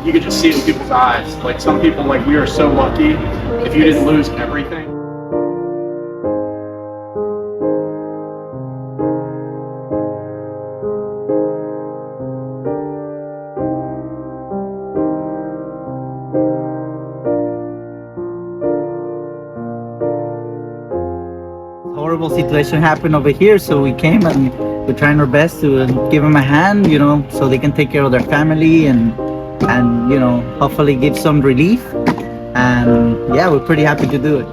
you could just see it in people's eyes. Like some people, like we are so lucky. If you didn't lose everything. Horrible situation happened over here, so we came and we're trying our best to give them a hand, you know, so they can take care of their family and you know, hopefully give some relief. And yeah, we're pretty happy to do it.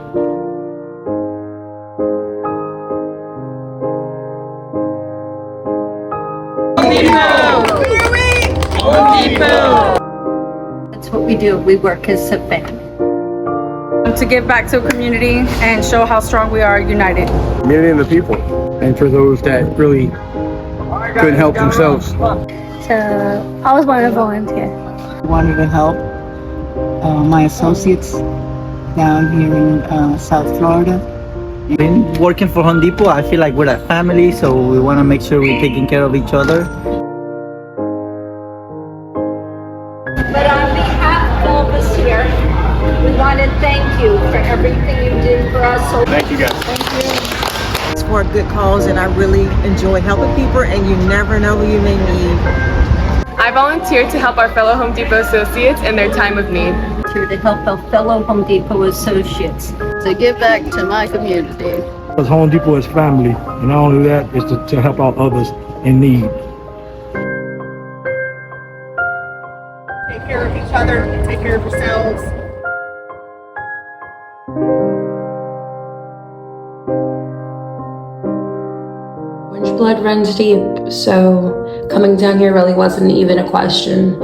That's what we do. We work as a family. To give back to a community and show how strong we are united. Community and the people. And for those that really couldn't help themselves. I always wanted to volunteer. I wanted to help my associates down here in South Florida. Been working for Home Depot, I feel like we're a family, so we want to make sure we're taking care of each other. But on behalf of all of us here, we want to thank you for everything you did for us. So Thank you guys. It's for a good cause, and I really enjoy helping people, and you never know who you may meet. I volunteered to help our fellow Home Depot associates in their time of need. here to help our fellow Home Depot associates. To give back to my community. Because Home Depot is family, and not only that, is to help out others in need. Take care of each other and take care of yourselves. Orange blood runs deep, so coming down here really wasn't even a question.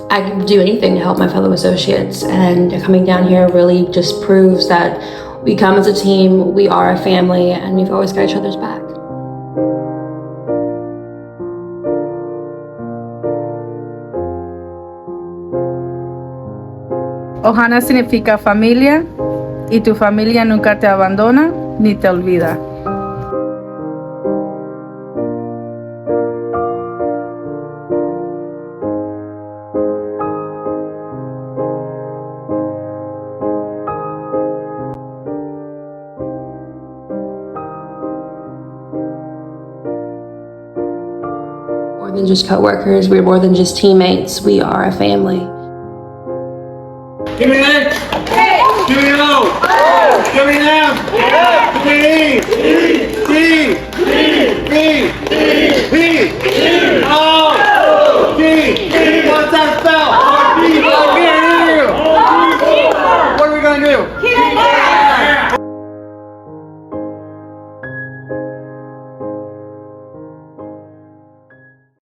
I could do anything to help my fellow associates, and coming down here really just proves that we come as a team, we are a family, and we've always got each other's back. Ohana significa familia, y tu familia nunca te abandona ni te olvida. More than just co-workers, we're more than just teammates, we are a family. Give me that! Hey! Give me no! Oh! Give me them! Yeah! B! B! B! B! B! B! B! B! Oh!